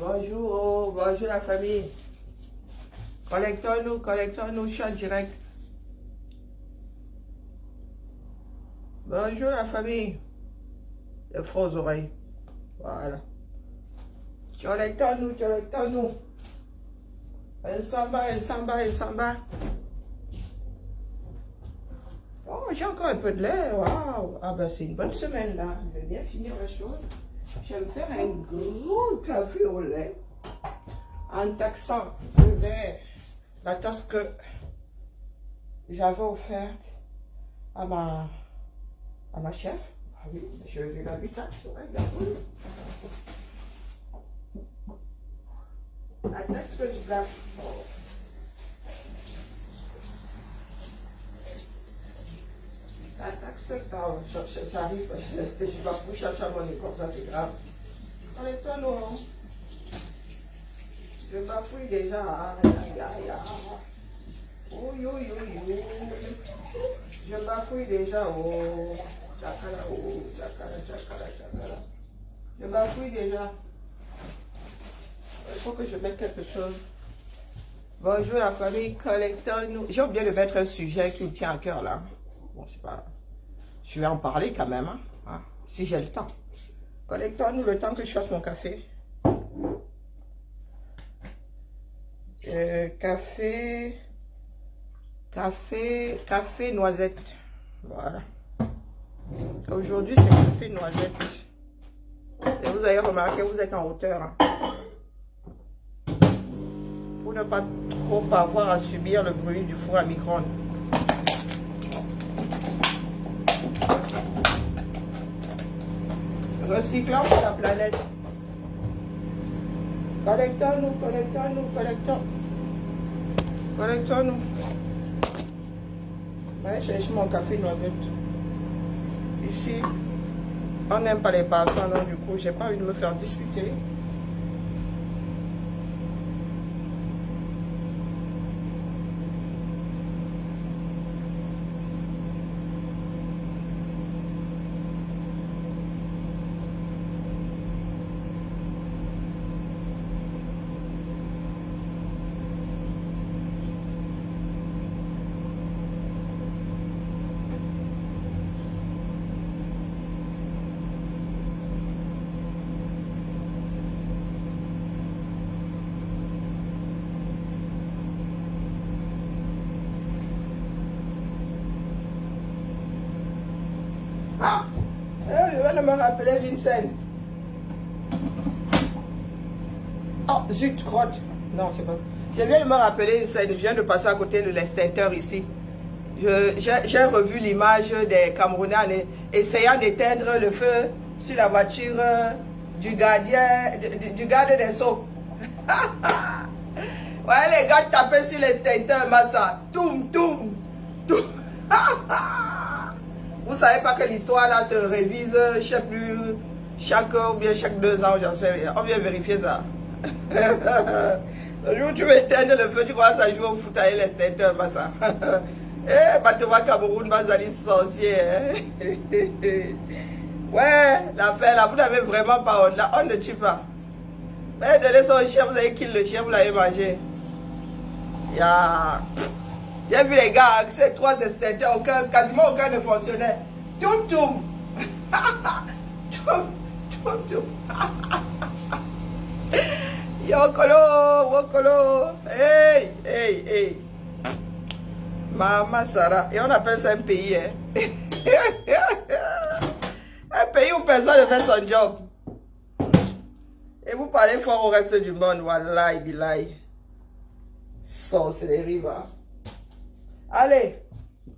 Bonjour, bonjour la famille. Connectons-nous, je suis en direct. Bonjour la famille. Les froid aux oreilles. Voilà. Connectons-nous. Elle s'en va. Oh, j'ai encore un peu de lait. Waouh. Ah ben c'est une bonne semaine là. Je vais bien finir la chose. Je vais me faire un gros café au lait en taxant le verre, la tasse que j'avais offerte à ma chef. Ah oui, je vais la lui taxe, regarde. La taxe que je la... La taxe, ça arrive parce que je dois vous chercher à mon école, ça c'est grave. Connectons-nous. Je bafouille déjà. Oui. Je bafouille déjà. Oh. Chakala. Je bafouille déjà. Il faut que je mette quelque chose. Bonjour la famille, connectons-nous. J'ai oublié de mettre un sujet qui me tient à cœur là. Bon, c'est pas... Je vais en parler quand même, hein, si j'ai le temps. Connectons-nous le temps que je fasse mon café. Café noisette. Voilà. Aujourd'hui, c'est café noisette. Et vous avez remarqué, vous êtes en hauteur. Hein. Pour ne pas trop avoir à subir le bruit du four à micro-ondes. Recyclons pour la planète. Connectons-nous. Ouais, je cherche mon café noisette. Ici, on n'aime pas les parfums, donc du coup, j'ai pas envie de me faire disputer. Ah, je viens de me rappeler d'une scène. Oh, zut, crotte. Non, c'est pas. Je viens de me rappeler une scène. Je viens de passer à côté de l'extincteur ici. J'ai revu l'image des Camerounais essayant d'éteindre le feu sur la voiture du gardien, du garde des Sceaux. Ouais, les gars tapaient sur l'extincteur, Massa. Toum. Vous savez pas que l'histoire là se révise, je sais plus, chaque heure ou bien chaque 2 ans, j'en sais rien. On vient vérifier ça. Le jour où tu veux éteindre le feu, tu commences à jouer au foot avec l'extincteur, Massa. Eh, Batova Cameroun, Mazali sorcier. Ouais, l'affaire là, vous n'avez vraiment pas honte. La honte ne tue pas. Mais donnez son chien, vous avez kill le chien, vous l'avez mangé. J'ai vu les gars, ces 3 extincteurs, quasiment aucun ne fonctionnait. Toum. Wokolo. Hey. Mama Sarah. Et on appelle ça un pays, hein. Un pays où personne ne fait son job. Et vous parlez fort au reste du monde. Wallahi, billahi. Sorcellerie, va. Allez,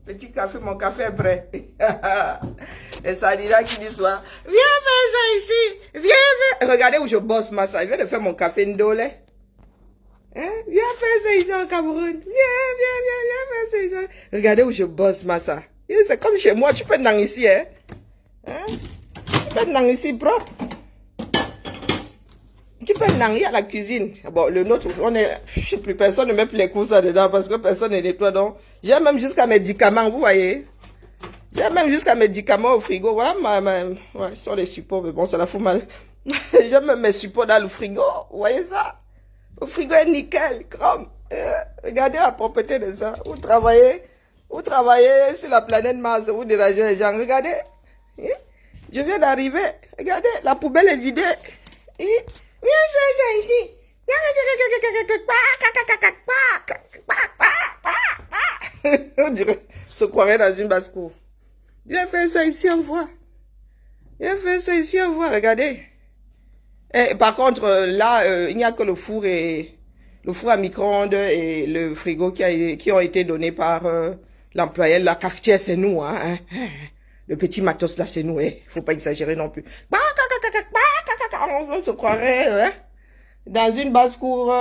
petit café, mon café est prêt. Et Sadira qui dit soir, viens faire ça ici, viens. Regardez où je bosse, Massa. Je viens de faire mon café ndolé. Hein? Viens faire ça ici en Cameroun. Viens faire ça ici. Regardez où je bosse, Massa. C'est comme chez moi, tu peux n'en ici, hein? Tu peux n'en ici propre. Tu peux nanger à la cuisine. Bon, le nôtre, je sais plus, personne ne met plus les courses dedans parce que personne ne nettoie. Donc, j'ai même jusqu'à médicaments, vous voyez. J'ai même jusqu'à médicaments au frigo. Voilà, ouais, ce sont les supports, mais bon, ça la fout mal. J'ai même mes supports dans le frigo. Vous voyez ça? Le frigo est nickel, chrome. Regardez la propreté de ça. Vous travaillez sur la planète Mars, vous dérangez les gens. Regardez. Je viens d'arriver. Regardez, la poubelle est vidée. Viens chercher ici. On dirait, se croirait dans une basse-cour. Viens faire ça ici, on voit. Viens faire ça ici, on voit. Regardez. Et, par contre, là, il n'y a que le four à micro-ondes et le frigo qui ont été donnés par l'employé. La cafetière, c'est nous, hein. Le petit matos, là, c'est nous, hein. Faut pas exagérer non plus. On se croirait, hein, dans une basse-cour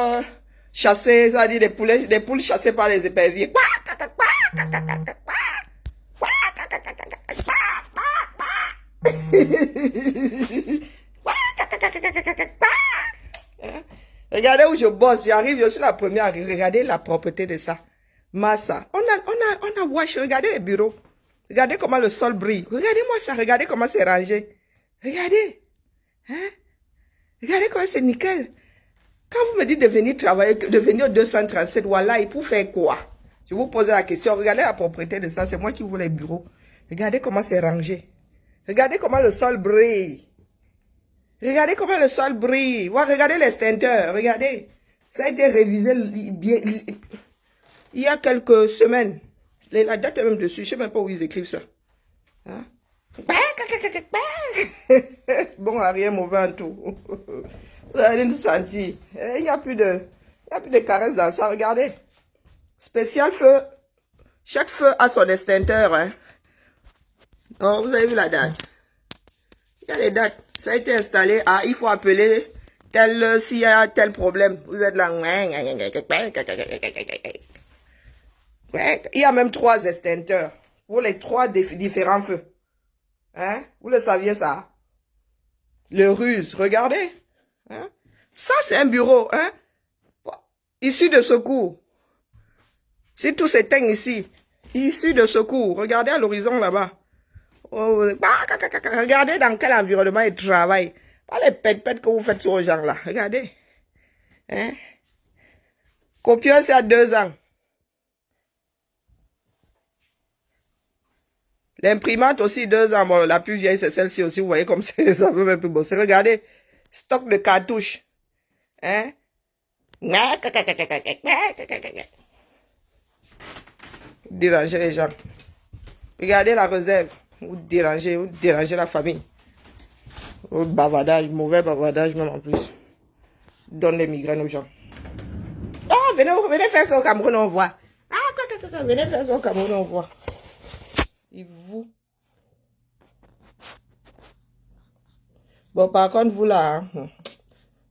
chassée, ça dit des poules chassées par les éperviers. Regardez où je bosse, j'arrive, je suis la première. Regardez la propreté de ça. Massa. On a wash, regardez les bureaux. Regardez comment le sol brille. Regardez-moi ça, regardez comment c'est rangé. Regardez. Hein? Regardez comment c'est nickel. Quand vous me dites de venir travailler, de venir au 237, voilà, et pour faire quoi? Je vous pose la question. Regardez la propreté de ça, c'est moi qui vous les bureaux. Regardez comment c'est rangé. Regardez comment le sol brille. Regardez comment le sol brille. Regardez l'extincteur. Regardez. Ça a été révisé il y a quelques semaines. La date est même dessus. Je ne sais même pas où ils écrivent ça. Hein? Bon, rien mauvais en tout. Vous allez nous sentir. Il n'y a plus de caresses dans ça. Regardez. Spécial feu. Chaque feu a son extincteur. Hein? Oh, vous avez vu la date? Il y a les dates. Ça a été installé. Ah, il faut appeler s'il y a tel problème. Vous êtes là. Il y a même 3 extincteurs pour les 3 différents feux. Hein? Vous le saviez ça? Le ruse, regardez. Hein? Ça, c'est un bureau. Hein? Issu de secours. Si tout s'éteint ici, issu de secours. Regardez à l'horizon là-bas. Oh, regardez dans quel environnement ils travaillent. Pas les pètes que vous faites sur aux gens là. Regardez. Hein? Copieur, c'est à 2 ans. L'imprimante aussi 2 ans. Bon, la plus vieille, c'est celle-ci aussi. Vous voyez comme ça veut même plus bosser. Regardez. Stock de cartouches. Hein? Dérangez les gens. Regardez la réserve. Vous dérangez la famille. Bavardage, mauvais bavardage même en plus. Donne les migraines aux gens. Ah, venez faire ça au Cameroun, on voit. Ah, venez faire ça au Cameroun, on voit. Et vous. Bon, par contre, vous là, hein,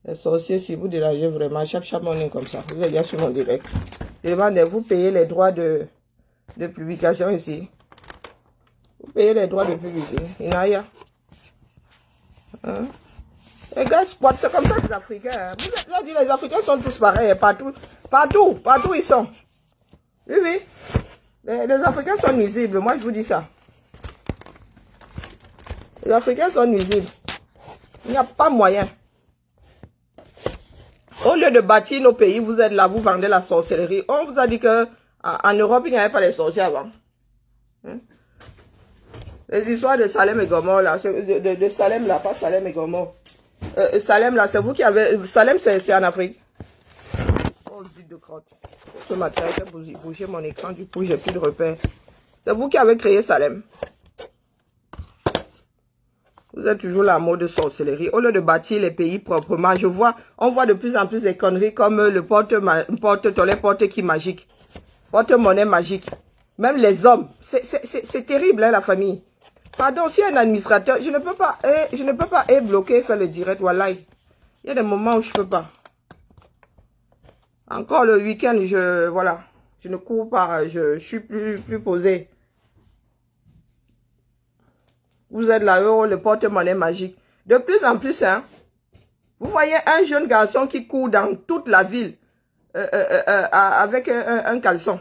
les sorciers, si vous dérangez vraiment, chaque morning comme ça, vous êtes déjà sur mon direct. Je demande, vous payez les droits de publication ici. Vous payez les droits de publicité. Il n'y a rien. Hein? Les gars squattent, c'est comme ça les Africains. Hein? Vous avez dit, les Africains sont tous pareils, partout ils sont. Oui, oui. Les Africains sont nuisibles, moi je vous dis ça. Les Africains sont nuisibles. Il n'y a pas moyen. Au lieu de bâtir nos pays, vous êtes là, vous vendez la sorcellerie. On vous a dit que en Europe, il n'y avait pas les sorciers avant. Hein? Les histoires de Salem et Gomorrhe, là, de Salem, là, pas Salem et Gomorrhe. Salem, là, c'est vous qui avez... Salem, c'est en Afrique. Oh, vide de crotte. Ce matin, j'ai bougé mon écran, du coup, j'ai plus de repères. C'est vous qui avez créé Salem. Vous êtes toujours la mode de sorcellerie. Au lieu de bâtir les pays proprement, on voit de plus en plus des conneries comme le porte qui magique. Porte-monnaie magique. Même les hommes. C'est terrible, hein, la famille. Pardon, si un administrateur, je ne peux pas bloquer, faire le direct, voilà. Il y a des moments où je peux pas. Encore le week-end, je ne cours pas, je suis plus posé. Vous êtes là, le porte-monnaie magique. De plus en plus, hein, vous voyez un jeune garçon qui court dans toute la ville avec un caleçon.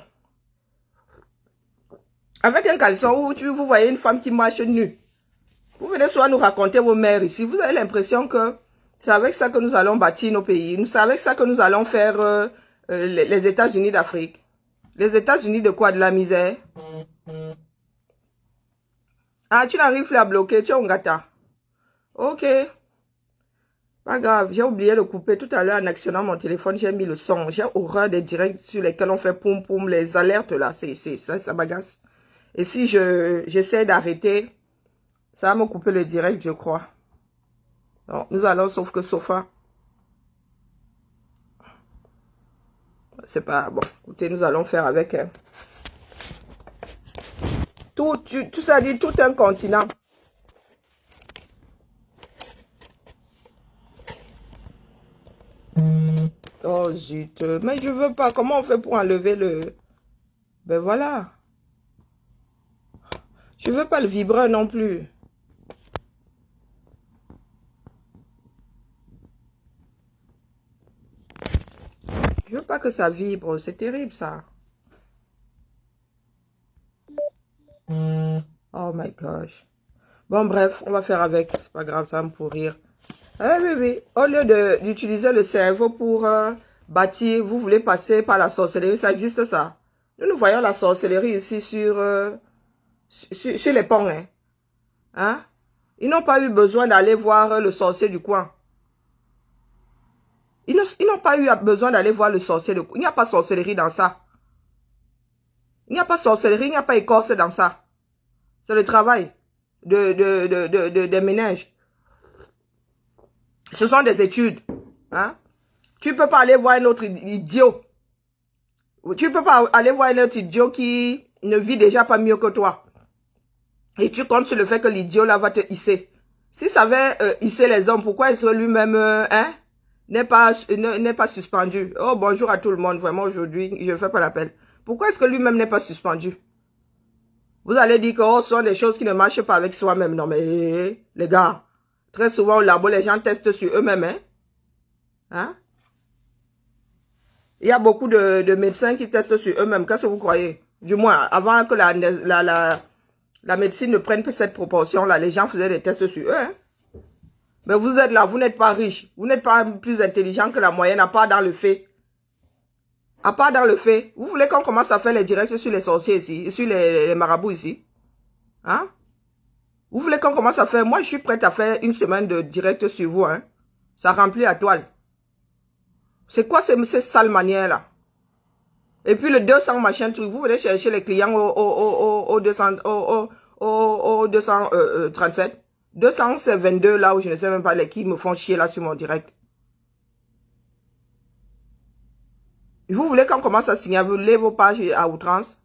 Avec un caleçon où vous voyez une femme qui marche nue. Vous venez soit nous raconter vos mères ici. Vous avez l'impression que c'est avec ça que nous allons bâtir nos pays. C'est avec ça que nous allons faire les États-Unis d'Afrique. Les États-Unis de quoi? De la misère? Ah, tu n'arrives plus à bloquer. Tu es un gâteau. Ok. Pas grave. J'ai oublié de couper tout à l'heure en actionnant mon téléphone. J'ai mis le son. J'ai horreur des directs sur lesquels on fait poum poum. Les alertes là. Ça m'agace. Et si j'essaie d'arrêter, ça va me couper le direct, je crois. Non, nous allons, sauf que Sofa. C'est pas bon. Écoutez, nous allons faire avec. Hein. Tout ça dit tout un continent. Oh zut. Mais je veux pas. Comment on fait pour enlever le... Ben voilà. Je veux pas le vibreur non plus. Je veux pas que ça vibre. C'est terrible ça. Oh my gosh. Bon bref, on va faire avec. C'est pas grave, ça va me pourrir. Ah oui, oui. Au lieu d'utiliser le cerveau pour bâtir, vous voulez passer par la sorcellerie. Ça existe ça. Nous voyons la sorcellerie ici sur les ponts. Hein? Ils n'ont pas eu besoin d'aller voir le sorcier du coin. Ils n'ont pas eu besoin d'aller voir le sorcier du coin. Il n'y a pas sorcellerie dans ça. Il n'y a pas sorcellerie, il n'y a pas écorce dans ça. C'est le travail des ménages. Ce sont des études. Hein? Tu peux pas aller voir un autre idiot. Tu peux pas aller voir un autre idiot qui ne vit déjà pas mieux que toi. Et tu comptes sur le fait que l'idiot là va te hisser. S'il savait hisser les hommes, pourquoi est-ce que lui-même n'est pas suspendu? Oh, bonjour à tout le monde. Vraiment, aujourd'hui, je ne fais pas l'appel. Pourquoi est-ce que lui-même n'est pas suspendu? Vous allez dire que oh, ce sont des choses qui ne marchent pas avec soi-même. Non, mais les gars, très souvent au labo, les gens testent sur eux-mêmes. Hein? Il y a beaucoup de médecins qui testent sur eux-mêmes. Qu'est-ce que vous croyez? Du moins, avant que la médecine ne prenne cette proportion-là, les gens faisaient des tests sur eux. Hein? Mais vous êtes là, vous n'êtes pas riche. Vous n'êtes pas plus intelligent que la moyenne, à part dans le fait. À part dans le fait. Vous voulez qu'on commence à faire les directs sur les sorciers ici, sur les marabouts ici? Hein? Vous voulez qu'on commence à faire... Moi, je suis prête à faire une semaine de direct sur vous. Hein? Ça remplit la toile. C'est quoi ces sales manières-là? Et puis le 200 machin truc, vous venez chercher les clients au 237. 200 c'est 22 là où je ne sais même pas les qui me font chier là sur mon direct. Vous voulez qu'on commence à signaler vos pages à outrance?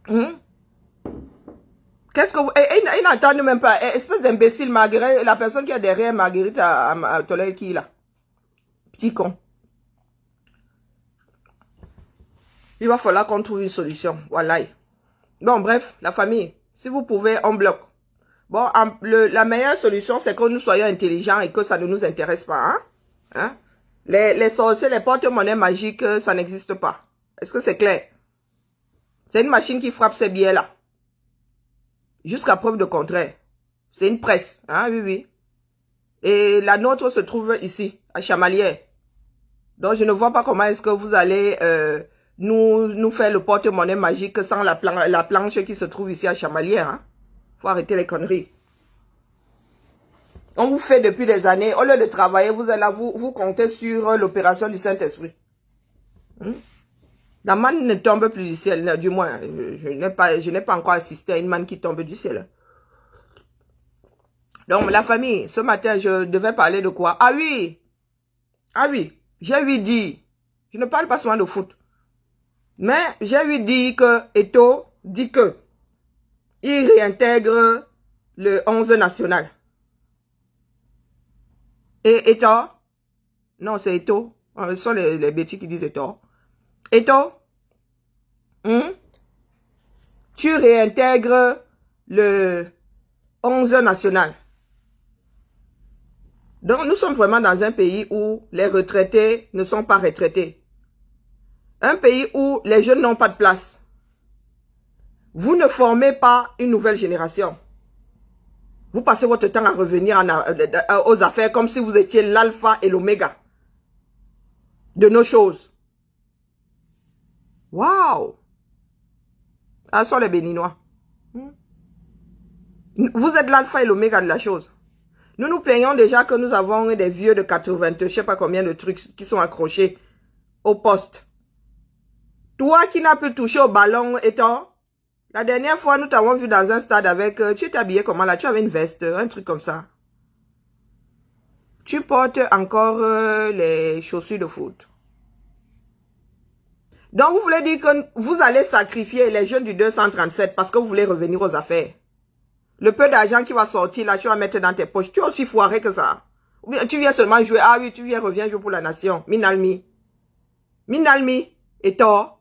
Qu'est-ce que vous... ils n'entendent même pas. Espèce d'imbécile, Marguerite, la personne qui est derrière Marguerite à Tolède qui est là. Petit con. Il va falloir qu'on trouve une solution. Voilà. Bon, bref, la famille, si vous pouvez, on bloque. Bon, la meilleure solution, c'est que nous soyons intelligents et que ça ne nous intéresse pas. Hein? Hein? Les sorciers, les porte-monnaies magiques, ça n'existe pas. Est-ce que c'est clair? C'est une machine qui frappe ces billets-là. Jusqu'à preuve de contraire. C'est une presse. Hein? Oui, oui. Et la nôtre se trouve ici, à Chamalières. Donc, je ne vois pas comment est-ce que vous allez... nous faire le porte-monnaie magique sans la planche qui se trouve ici à Chamalières. Hein? Faut arrêter les conneries. On vous fait depuis des années. Au lieu de travailler, vous êtes là, vous comptez sur l'opération du Saint-Esprit. La manne ne tombe plus du ciel. Du moins, je n'ai pas encore assisté à une manne qui tombe du ciel. Donc, la famille, ce matin, je devais parler de quoi? Ah oui! Ah oui! J'ai lui dit, je ne parle pas souvent de foot. Mais j'ai lui dit que Eto'o dit que il réintègre le 11 national. Et Eto'o, non c'est Eto'o, ce sont les bêtis qui disent Eto'o. Eto'o, tu réintègres le 11 national. Donc nous sommes vraiment dans un pays où les retraités ne sont pas retraités. Un pays où les jeunes n'ont pas de place. Vous ne formez pas une nouvelle génération. Vous passez votre temps à revenir aux affaires comme si vous étiez l'alpha et l'oméga de nos choses. Waouh! Ah, sont les Béninois. Vous êtes l'alpha et l'oméga de la chose. Nous nous plaignons déjà que nous avons des vieux de 80, je ne sais pas combien de trucs qui sont accrochés au poste. Toi qui n'as pu toucher au ballon étant, la dernière fois nous t'avons vu dans un stade avec, tu étais habillé comment là? Tu avais une veste, un truc comme ça. Tu portes encore les chaussures de foot. Donc vous voulez dire que vous allez sacrifier les jeunes du 237 parce que vous voulez revenir aux affaires. Le peu d'argent qui va sortir là, tu vas mettre dans tes poches. Tu es aussi foiré que ça. Ou bien tu viens seulement jouer. Ah oui, tu viens, reviens jouer pour la nation. Minalmi. Minalmi. Et toi,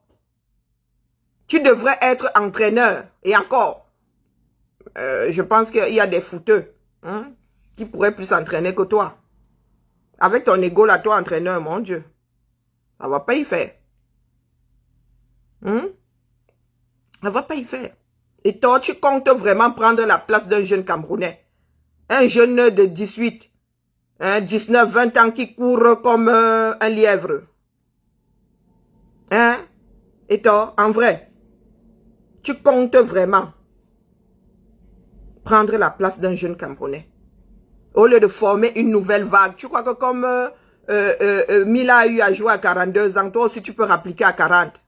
tu devrais être entraîneur. Et encore, je pense qu'il y a des fouteux qui pourraient plus s'entraîner que toi. Avec ton ego là, toi entraîneur, mon Dieu. Ça va pas y faire. Ça va pas y faire. Et toi, tu comptes vraiment prendre la place d'un jeune Camerounais. Un jeune de 18, 19, 20 ans qui court comme un lièvre. Hein? Et toi, en vrai, tu comptes vraiment prendre la place d'un jeune Camerounais. Au lieu de former une nouvelle vague. Tu crois que comme Mila a eu à jouer à 42 ans, toi aussi tu peux rappliquer à 40.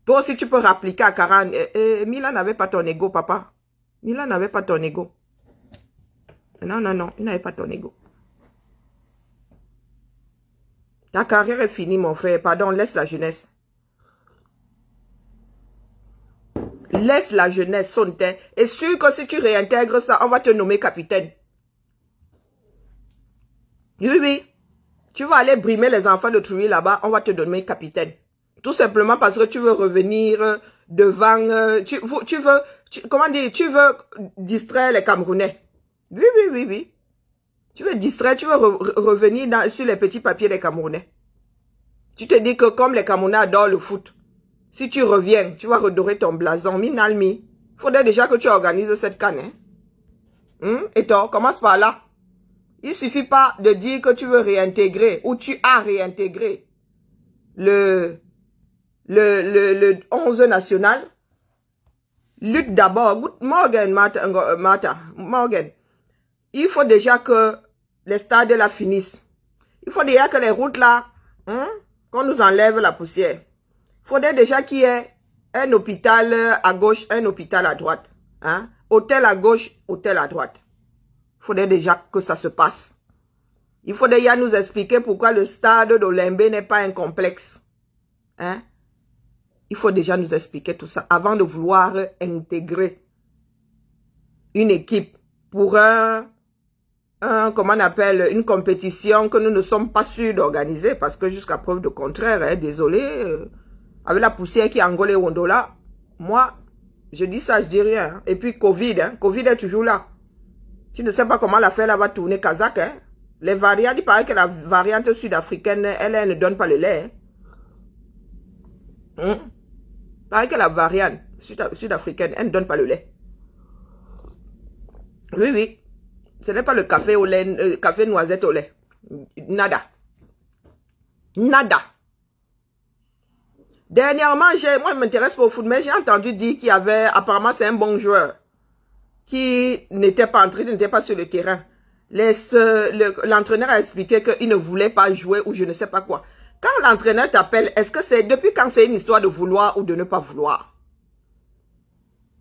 Toi aussi, tu peux rappliquer à 40. Mila n'avait pas ton ego, papa. Mila n'avait pas ton ego. Non, non, non. Il n'avait pas ton ego. Ta carrière est finie, mon frère. Pardon, laisse la jeunesse. Laisse la jeunesse sonner. Et sûr que si tu réintègres ça, on va te nommer capitaine. Oui, oui. Tu vas aller brimer les enfants de Trouille là-bas, on va te nommer capitaine. Tout simplement parce que tu veux revenir devant... tu veux distraire les Camerounais. Oui, oui, oui, oui. Tu veux distraire, tu veux revenir sur les petits papiers des Camerounais. Tu te dis que comme les Camerounais adorent le foot, si tu reviens, tu vas redorer ton blason. Minalmi, faudrait déjà que tu organises cette canne. Et toi, commence par là. Il suffit pas de dire que tu veux réintégrer ou tu as réintégré le 11 national. Lutte d'abord. Morgan, Morgan. Il faut déjà que les stades là finissent. Il faut déjà que les routes là, qu'on nous enlève la poussière. Il faudrait déjà qu'il y ait un hôpital à gauche, un hôpital à droite. Hôtel à gauche, hôtel à droite. Il faudrait déjà que ça se passe. Il faudrait déjà nous expliquer pourquoi le stade d'Olembe n'est pas un complexe. Il faut déjà nous expliquer tout ça avant de vouloir intégrer une équipe pour comment on appelle, une compétition que nous ne sommes pas sûrs d'organiser parce que jusqu'à preuve de contraire, désolé, avec la poussière qui engole Wondola, moi, je dis ça, je dis rien. Et puis Covid, Covid est toujours là. Tu ne sais pas comment l'affaire là va tourner kazakh, Les variantes, il paraît que la variante sud-africaine, elle ne donne pas le lait. Il paraît que la variante sud-africaine, elle ne donne pas le lait. Oui, oui. Ce n'est pas le café au lait, café noisette au lait. Nada. Nada. Dernièrement, moi, je m'intéresse pas au foot, mais j'ai entendu dire qu'il y avait, apparemment, c'est un bon joueur qui n'était pas entré, n'était pas sur le terrain. L'entraîneur a expliqué qu'il ne voulait pas jouer ou je ne sais pas quoi. Quand l'entraîneur t'appelle, est-ce que c'est depuis quand c'est une histoire de vouloir ou de ne pas vouloir?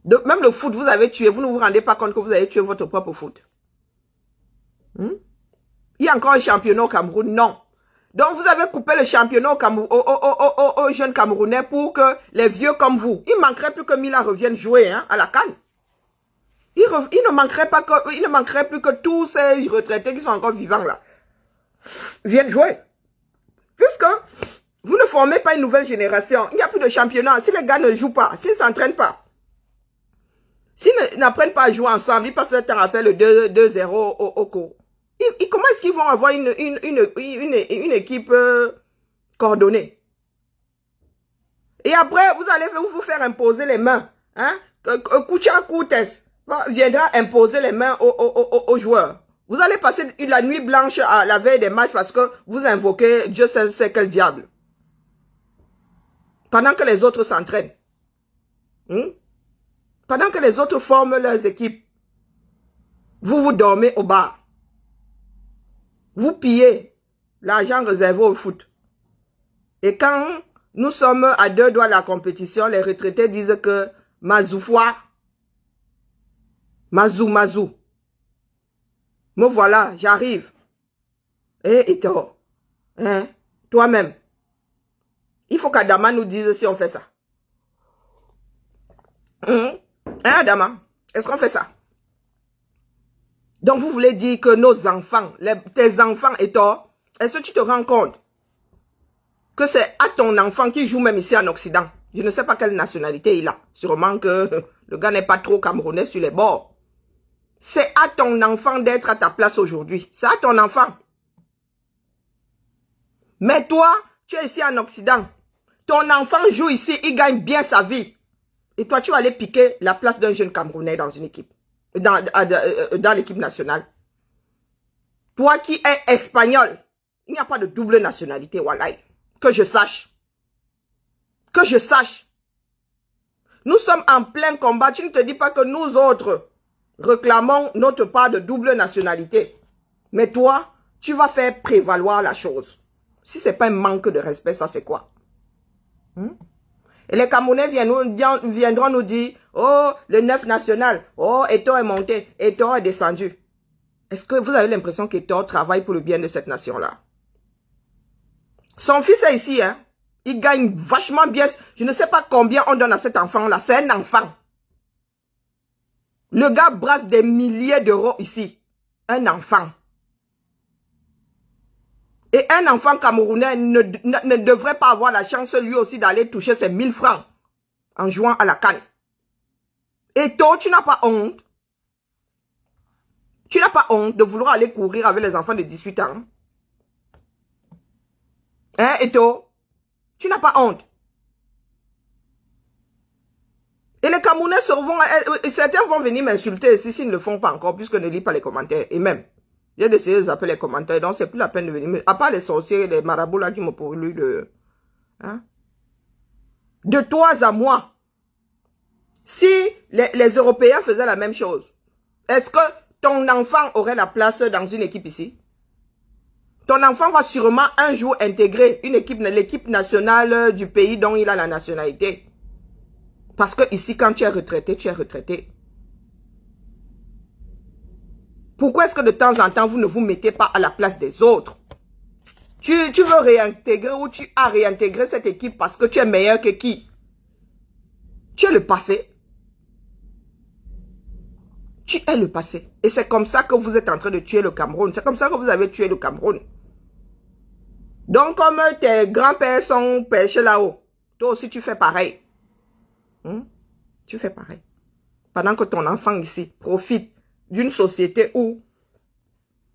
Même le foot, vous avez tué, vous ne vous rendez pas compte que vous avez tué votre propre foot. Il y a encore un championnat au Cameroun? Non. Donc vous avez coupé le championnat aux jeunes Camerounais pour que les vieux comme vous, il manquerait plus que Mila revienne jouer à la CAN. Il ne manquerait plus que tous ces retraités qui sont encore vivants là viennent jouer. Puisque vous ne formez pas une nouvelle génération, il n'y a plus de championnat. Si les gars ne jouent pas, s'ils ne s'entraînent pas, s'ils n'apprennent pas à jouer ensemble, ils passent leur temps à faire le 2-0 au cours. Comment est-ce qu'ils vont avoir une équipe coordonnée? Et après, vous allez vous faire imposer les mains. Hein? Koucha Koutes viendra imposer les mains aux joueurs. Vous allez passer la nuit blanche à la veille des matchs parce que vous invoquez Dieu sait quel diable. Pendant que les autres s'entraînent. Pendant que les autres forment leurs équipes. Vous dormez au bar. Vous pillez l'argent réservé au foot. Et quand nous sommes à 2 doigts de la compétition, les retraités disent que Mazoufoua, Mazou. Me voilà, j'arrive. Et toi, hein, toi-même. Il faut qu'Adama nous dise si on fait ça. Hein, Adama, est-ce qu'on fait ça? Donc vous voulez dire que nos enfants, tes enfants et toi, est-ce que tu te rends compte que c'est à ton enfant qui joue même ici en Occident? Je ne sais pas quelle nationalité il a. Sûrement que le gars n'est pas trop camerounais sur les bords. C'est à ton enfant d'être à ta place aujourd'hui. C'est à ton enfant. Mais toi, tu es ici en Occident. Ton enfant joue ici, il gagne bien sa vie. Et toi, tu vas aller piquer la place d'un jeune Camerounais dans une équipe. Dans l'équipe nationale. Toi qui es espagnol, il n'y a pas de double nationalité, wallahi. Que je sache. Que je sache. Nous sommes en plein combat. Tu ne te dis pas que nous autres réclamons notre part de double nationalité. Mais toi, tu vas faire prévaloir la chose. Si ce n'est pas un manque de respect, ça c'est quoi? Et les Camerounais viendront nous dire, oh, le 9 national, oh, Eto'o est monté, Eto'o est descendu. Est-ce que vous avez l'impression qu'Eto'o travaille pour le bien de cette nation-là? Son fils est ici, hein. Il gagne vachement bien. Je ne sais pas combien on donne à cet enfant-là. C'est un enfant. Le gars brasse des milliers d'euros ici. Un enfant. Et un enfant camerounais ne devrait pas avoir la chance lui aussi d'aller toucher ses 1000 francs en jouant à la canne. Et toi, tu n'as pas honte. Tu n'as pas honte de vouloir aller courir avec les enfants de 18 ans. Hein, Eto'o? Tu n'as pas honte. Et les Camerounais certains vont venir m'insulter s'ils ne le font pas encore, puisque je ne lis pas les commentaires. Et même, j'ai essayé de zapper les commentaires, donc c'est plus la peine de venir. À part les sorciers, les marabouts là qui m'ont pourri de... Hein? De toi à moi. Si les Européens faisaient la même chose, est-ce que ton enfant aurait la place dans une équipe ici? Ton enfant va sûrement un jour intégrer l'équipe nationale du pays dont il a la nationalité. Parce que ici, quand tu es retraité, tu es retraité. Pourquoi est-ce que de temps en temps, vous ne vous mettez pas à la place des autres? Tu veux réintégrer ou tu as réintégré cette équipe parce que tu es meilleur que qui? Tu es le passé. Tu es le passé. Et c'est comme ça que vous êtes en train de tuer le Cameroun. C'est comme ça que vous avez tué le Cameroun. Donc, comme tes grands-pères sont pêchés là-haut, toi aussi tu fais pareil. Tu fais pareil. Pendant que ton enfant ici profite d'une société où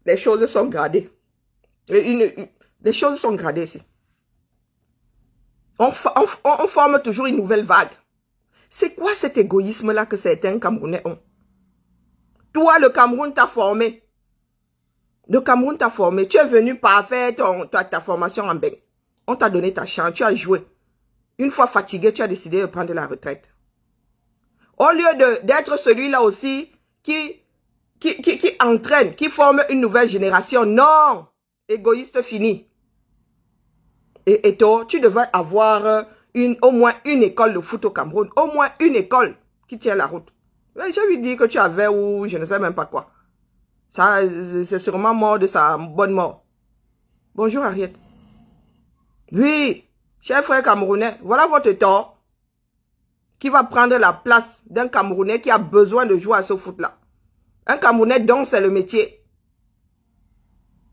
les choses sont gradées. Les choses sont gradées ici. On forme toujours une nouvelle vague. C'est quoi cet égoïsme-là que certains Camerounais ont? Toi, le Cameroun t'a formé. Le Cameroun t'a formé. Tu es venu par faire ta formation en bain. On t'a donné ta chance. Tu as joué. Une fois fatigué, tu as décidé de prendre la retraite. Au lieu d'être celui-là aussi qui entraîne, qui forme une nouvelle génération. Non! Égoïste fini. Et toi, tu devrais avoir au moins une école de foot au Cameroun. Au moins une école qui tient la route. J'ai vu dire que tu avais ou je ne sais même pas quoi. Ça, c'est sûrement mort de sa bonne mort. Bonjour Ariette. Oui, cher frère camerounais, voilà votre tort qui va prendre la place d'un Camerounais qui a besoin de jouer à ce foot-là. Un Camerounais dont c'est le métier.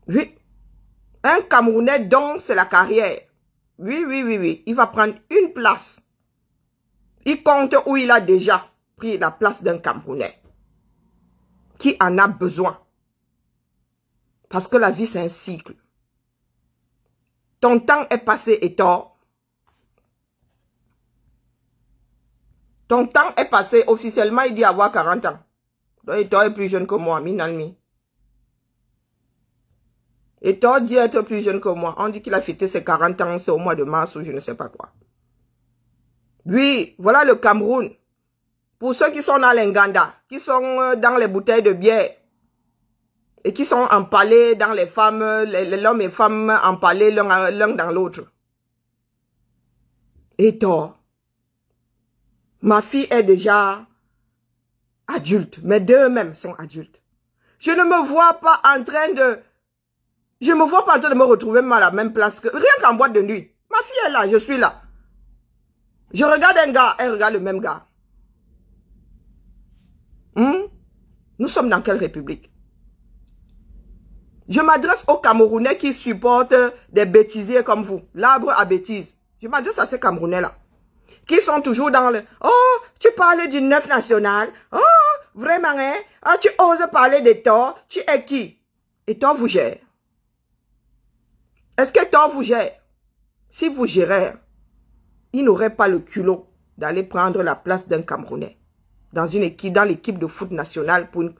Oui. Un Camerounais dont c'est la carrière. Oui. Il va prendre une place. Il compte où il a déjà pris la place d'un Camerounais qui en a besoin. Parce que la vie, c'est un cycle. Ton temps est passé et tort. Ton temps est passé. Officiellement, il dit avoir 40 ans. Donc, toi est plus jeune que moi, Minalmi. Et toi dit être plus jeune que moi. On dit qu'il a fêté ses 40 ans, c'est au mois de mars ou je ne sais pas quoi. Oui, voilà le Cameroun. Pour ceux qui sont dans l'Inganda, qui sont dans les bouteilles de bière, et qui sont empalés dans les femmes, l'homme et femmes empalés l'un dans l'autre. Et toi, ma fille est déjà adulte, mes deux mêmes sont adultes. Je ne me vois pas en train de... Je me vois pas en train de me retrouver à la même place que... Rien qu'en boîte de nuit. Ma fille est là, je suis là. Je regarde un gars, elle regarde le même gars. Nous sommes dans quelle république? Je m'adresse aux Camerounais qui supportent des bêtisiers comme vous. L'arbre à bêtises. Je m'adresse à ces Camerounais-là. Qui sont toujours dans le... Oh, tu parles du 9 national. Oh, vraiment, hein? Oh, tu oses parler de Thor. Tu es qui? Et Thor vous gère. Est-ce que Thor vous gère? Si vous gérez, il n'aurait pas le culot d'aller prendre la place d'un Camerounais dans une équipe, dans l'équipe de foot nationale, pour une,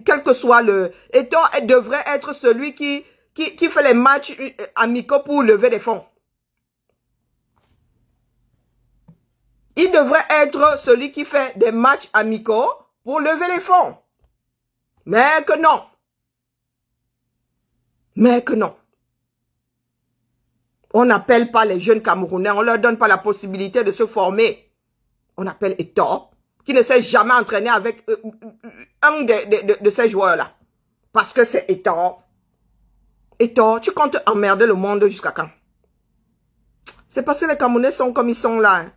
quel que soit le... Et Thor devrait être celui qui fait les matchs amicaux pour lever des fonds. Il devrait être celui qui fait des matchs amicaux pour lever les fonds. Mais que non. Mais que non. On n'appelle pas les jeunes Camerounais, on ne leur donne pas la possibilité de se former. On appelle Hector, qui ne s'est jamais entraîné avec un de ces joueurs-là. Parce que c'est Hector. Hector, tu comptes emmerder le monde jusqu'à quand? C'est parce que les Camerounais sont comme ils sont là. Hein.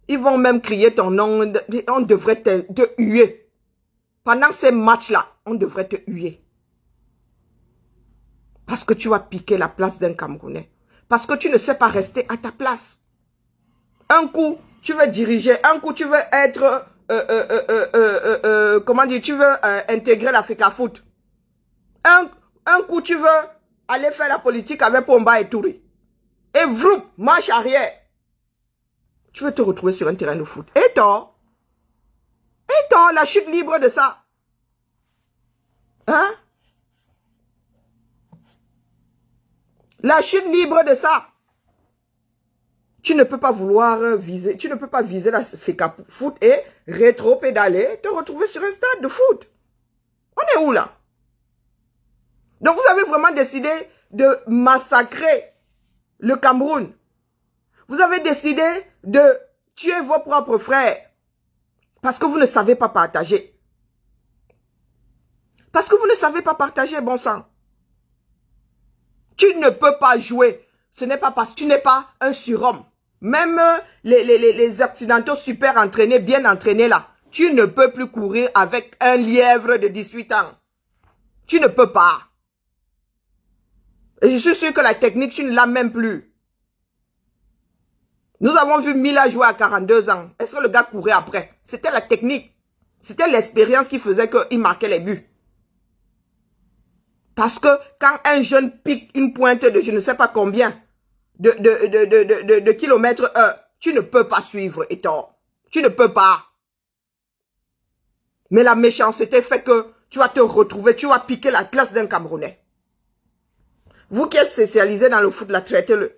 Ils vont même crier ton nom. On devrait te huer. Pendant ces matchs-là, on devrait te huer. Parce que tu vas piquer la place d'un Camerounais. Parce que tu ne sais pas rester à ta place. Un coup, tu veux diriger. Un coup, tu veux être... comment dire? Tu veux intégrer l'Africa Foot. Un coup, tu veux aller faire la politique avec Pomba et Touri. Et vroom, marche arrière. Tu veux te retrouver sur un terrain de foot. Et toi, la chute libre de ça. Hein? La chute libre de ça. Tu ne peux pas vouloir viser, tu ne peux pas viser la FECA foot et rétro-pédaler, te retrouver sur un stade de foot. On est où là? Donc vous avez vraiment décidé de massacrer le Cameroun. Vous avez décidé de tuer vos propres frères. Parce que vous ne savez pas partager. Parce que vous ne savez pas partager, bon sang. Tu ne peux pas jouer. Ce n'est pas parce que tu n'es pas un surhomme. Même les occidentaux super entraînés, bien entraînés là. Tu ne peux plus courir avec un lièvre de 18 ans. Tu ne peux pas. Et je suis sûr que la technique, tu ne l'as même plus. Nous avons vu Mila jouer à 42 ans. Est-ce que le gars courait après? C'était la technique. C'était l'expérience qui faisait qu'il marquait les buts. Parce que quand un jeune pique une pointe de je ne sais pas combien de kilomètres heure, tu ne peux pas suivre, Hector. Tu ne peux pas. Mais la méchanceté fait que tu vas te retrouver, tu vas piquer la place d'un Camerounais. Vous qui êtes spécialisé dans le foot, la traitez-le.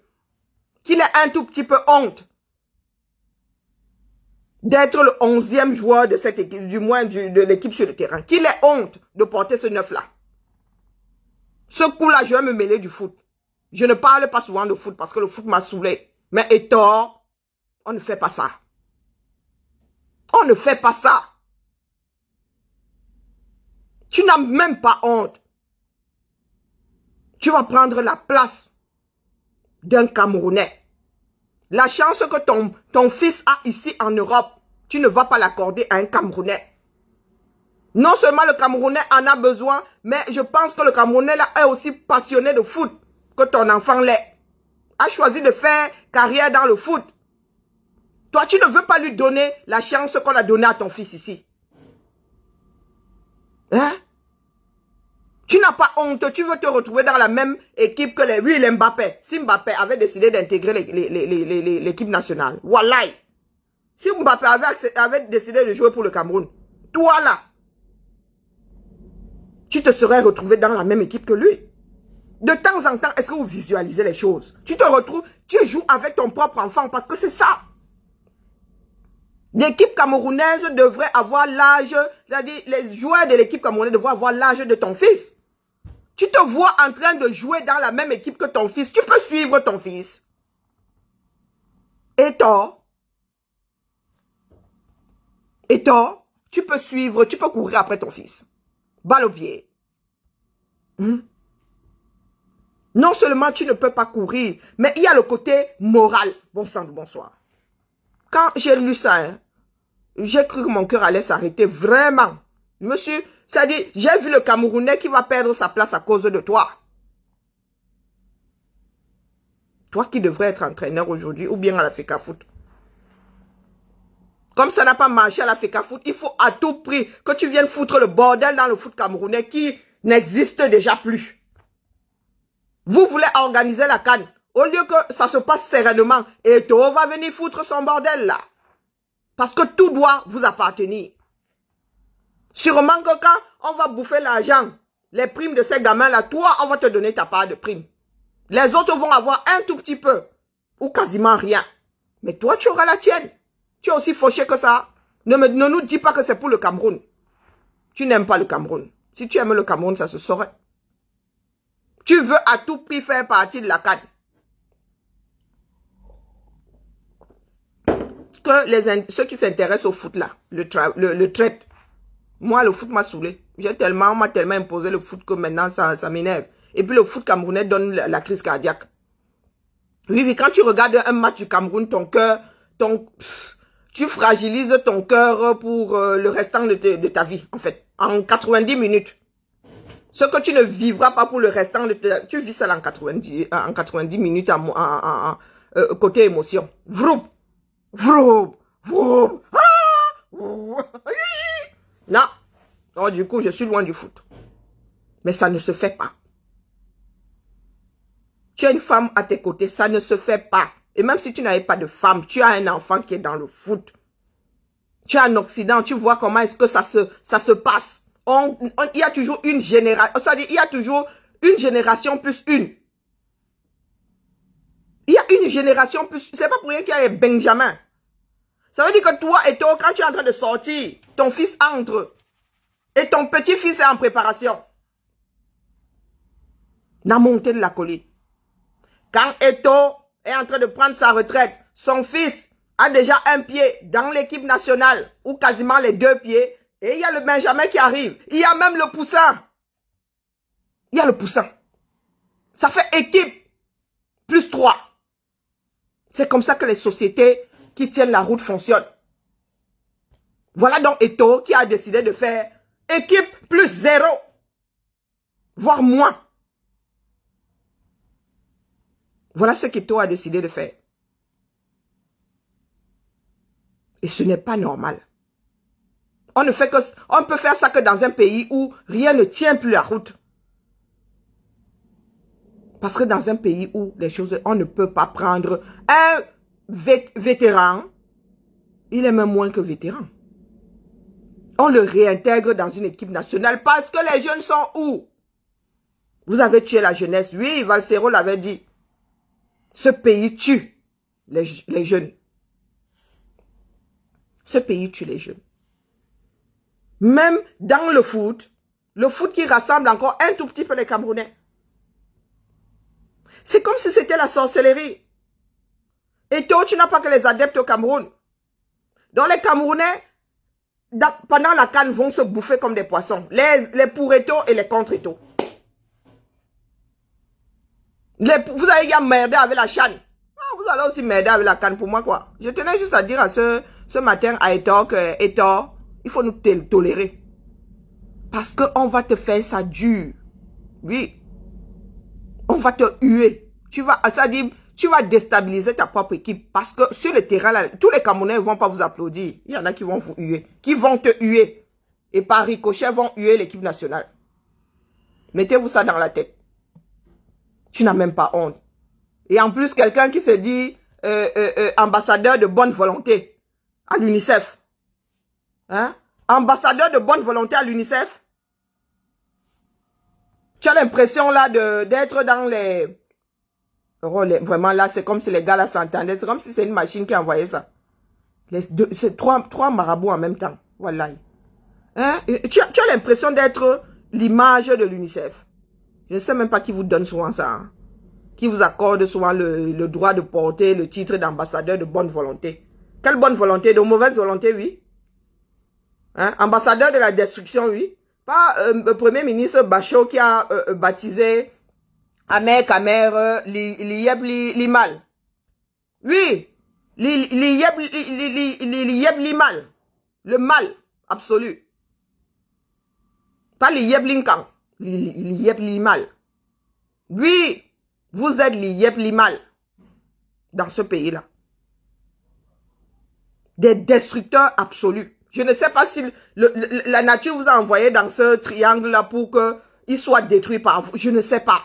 Qu'il ait un tout petit peu honte d'être le 11e joueur de cette équipe, du moins de l'équipe sur le terrain. Qu'il ait honte de porter ce 9-là. Ce coup-là, je vais me mêler du foot. Je ne parle pas souvent de foot parce que le foot m'a saoulé. Mais Hector, on ne fait pas ça. On ne fait pas ça. Tu n'as même pas honte. Tu vas prendre la place d'un Camerounais. La chance que ton fils a ici en Europe, tu ne vas pas l'accorder à un Camerounais. Non seulement le Camerounais en a besoin, mais je pense que le Camerounais là est aussi passionné de foot que ton enfant l'est. A choisi de faire carrière dans le foot. Toi, tu ne veux pas lui donner la chance qu'on a donnée à ton fils ici. Hein? Tu n'as pas honte, tu veux te retrouver dans la même équipe que les Mbappé. Si Mbappé avait décidé d'intégrer l'équipe nationale. Wallahi. Si Mbappé avait décidé de jouer pour le Cameroun, toi là, tu te serais retrouvé dans la même équipe que lui. De temps en temps, est-ce que vous visualisez les choses? Tu te retrouves, tu joues avec ton propre enfant parce que c'est ça. L'équipe camerounaise devrait avoir l'âge, c'est-à-dire les joueurs de l'équipe camerounaise devraient avoir l'âge de ton fils. Tu te vois en train de jouer dans la même équipe que ton fils. Tu peux suivre ton fils. Et toi, tu peux suivre, tu peux courir après ton fils. Balle au pied. Non seulement tu ne peux pas courir, mais il y a le côté moral. Bon sang de bonsoir. Quand j'ai lu ça, hein, j'ai cru que mon cœur allait s'arrêter. Vraiment. Monsieur, c'est-à-dire, j'ai vu le Camerounais qui va perdre sa place à cause de toi. Toi qui devrais être entraîneur aujourd'hui ou bien à la FECAFOOT. Comme ça n'a pas marché à la FECAFOOT, il faut à tout prix que tu viennes foutre le bordel dans le foot camerounais qui n'existe déjà plus. Vous voulez organiser la CAN. Au lieu que ça se passe sereinement, Eto'o va venir foutre son bordel là. Parce que tout doit vous appartenir. Sûrement que quand on va bouffer l'argent, les primes de ces gamins-là, toi, on va te donner ta part de prime. Les autres vont avoir un tout petit peu, ou quasiment rien. Mais toi, tu auras la tienne. Tu es aussi fauché que ça. Ne nous dis pas que c'est pour le Cameroun. Tu n'aimes pas le Cameroun. Si tu aimes le Cameroun, ça se saurait. Tu veux à tout prix faire partie de la CAN. Que ceux qui s'intéressent au foot là, le traite. Moi, le foot m'a saoulé. On m'a tellement imposé le foot que maintenant, ça m'énerve. Et puis le foot camerounais donne la crise cardiaque. Oui, quand tu regardes un match du Cameroun, ton cœur, tu fragilises ton cœur pour le restant de ta vie, en fait. En 90 minutes. Ce que tu ne vivras pas pour le restant de ta vie, tu vis ça en 90 minutes côté émotion. Vroom, vroom, vroom. Non. Donc, du coup, je suis loin du foot. Mais ça ne se fait pas. Tu as une femme à tes côtés, ça ne se fait pas. Et même si tu n'avais pas de femme, tu as un enfant qui est dans le foot. Tu es en Occident, tu vois comment est-ce que ça se passe. Il y a toujours une génération, c'est-à-dire il y a toujours une génération plus une. Il y a une génération plus, c'est pas pour rien qu'il y a les Benjamin. Ça veut dire que toi et toi, quand tu es en train de sortir, ton fils entre. Et ton petit-fils est en préparation. La montée de la colline. Quand Eto'o est en train de prendre sa retraite, son fils a déjà un pied dans l'équipe nationale, ou quasiment les deux pieds, et il y a le Benjamin qui arrive. Il y a même le poussin. Il y a le poussin. Ça fait équipe plus 3. C'est comme ça que les sociétés qui tiennent la route fonctionnent. Voilà donc Eto'o qui a décidé de faire équipe plus 0, voire moins. Voilà ce qu'Eto'o a décidé de faire. Et ce n'est pas normal. On peut faire ça que dans un pays où rien ne tient plus la route. Parce que dans un pays où les choses, on ne peut pas prendre un vétéran, il est même moins que vétéran. On le réintègre dans une équipe nationale parce que les jeunes sont où? Vous avez tué la jeunesse. Oui, Valsero l'avait dit. Ce pays tue les jeunes. Ce pays tue les jeunes. Même dans le foot qui rassemble encore un tout petit peu les Camerounais. C'est comme si c'était la sorcellerie. Et toi, tu n'as pas que les adeptes au Cameroun. Donc les Camerounais, pendant la CAN, vont se bouffer comme des poissons. Les pour Eto'o et les contre Eto'o. Vous avez déjà merdé avec la CHAN. Vous allez aussi merder avec la CAN pour moi quoi. Je tenais juste à dire à ce matin à Eto'o que Eto'o, il faut nous tolérer. Parce qu'on va te faire ça dur. Oui. On va te huer. Tu vas déstabiliser ta propre équipe. Parce que sur le terrain, là, tous les Camerounais ne vont pas vous applaudir. Il y en a qui vont vous huer. Qui vont te huer. Et par ricochet, vont huer l'équipe nationale. Mettez-vous ça dans la tête. Tu n'as même pas honte. Et en plus, quelqu'un qui se dit ambassadeur de bonne volonté. à l'UNICEF. Hein? Ambassadeur de bonne volonté à l'UNICEF. Tu as l'impression là d'être dans les... Oh, vraiment là, c'est comme si les gars là s'entendaient. C'est comme si c'est une machine qui a envoyé ça. C'est trois marabouts en même temps. Voilà. Hein? Tu as l'impression d'être l'image de l'UNICEF. Je ne sais même pas qui vous donne souvent ça. Hein? Qui vous accorde souvent le droit de porter le titre d'ambassadeur de bonne volonté. Quelle bonne volonté? De mauvaise volonté, oui. Hein? Ambassadeur de la destruction, oui. Pas le premier ministre Bachot qui a baptisé Amer Kamer Liyeb Limal. Oui. Liyeb Limal. Le mal absolu. Pas Liyeb Linkan. Liyeb Limal. Oui. Vous êtes Liyeb Limal. Dans ce pays-là. Des destructeurs absolus. Je ne sais pas si la nature vous a envoyé dans ce triangle-là pour qu'il soit détruit par vous. Je ne sais pas.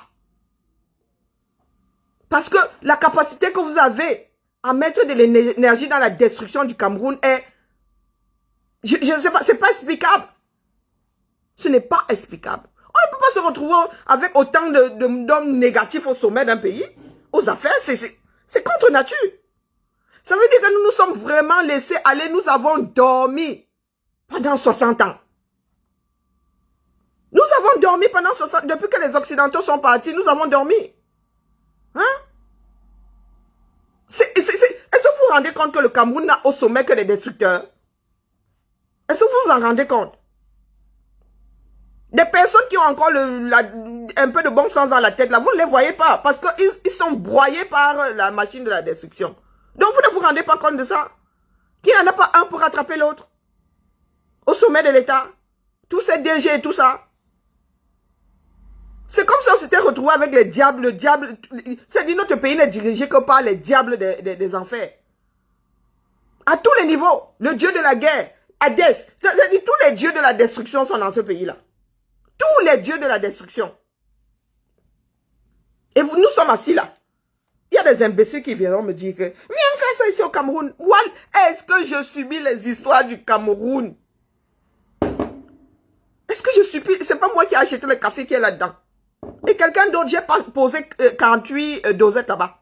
Parce que la capacité que vous avez à mettre de l'énergie dans la destruction du Cameroun est... Je ne sais pas, c'est pas explicable. Ce n'est pas explicable. On ne peut pas se retrouver avec autant d'hommes négatifs au sommet d'un pays. Aux affaires, c'est contre nature. Ça veut dire que nous nous sommes vraiment laissés aller, nous avons dormi pendant 60 ans. Nous avons dormi pendant 60 ans. Depuis que les Occidentaux sont partis, nous avons dormi. Hein? Est-ce que vous vous rendez compte que le Cameroun n'a au sommet que des destructeurs? Est-ce que vous vous en rendez compte? Des personnes qui ont encore un peu de bon sens dans la tête, là, vous ne les voyez pas parce qu'ils sont broyés par la machine de la destruction. Donc, vous ne vous rendez pas compte de ça? Qu'il n'y en a pas un pour rattraper l'autre? Au sommet de l'État? Tous ces DG et tout ça? C'est comme si on s'était retrouvé avec les diables. Le diable, c'est-à-dire notre pays n'est dirigé que par les diables des enfers. À tous les niveaux. Le dieu de la guerre, Hadès. C'est-à-dire tous les dieux de la destruction sont dans ce pays-là. Tous les dieux de la destruction. Et nous sommes assis là. Il y a des imbéciles qui viendront me dire que viens faire ça ici au Cameroun. Est-ce que je subis les histoires du Cameroun? Est-ce que je subis? C'est pas moi qui ai acheté le café qui est là-dedans. Et quelqu'un d'autre, j'ai pas posé 48 dosettes là-bas.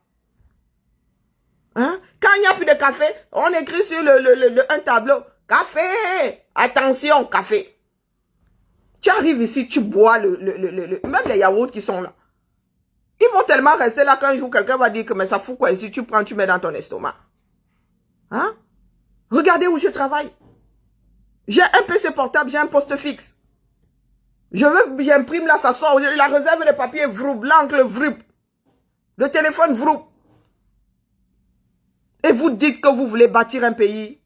Hein? Quand il n'y a plus de café, on écrit sur un tableau. Café! Attention, café. Tu arrives ici, tu bois même les yaourts qui sont là. Ils vont tellement rester là qu'un jour, quelqu'un va dire que mais ça fout quoi ici, tu prends, tu mets dans ton estomac. Hein? Regardez où je travaille. J'ai un PC portable, j'ai un poste fixe. J'imprime là, ça sort. La réserve de papier, vroup, l'encre, vroup. Le téléphone, vroup. Et vous dites que vous voulez bâtir un pays.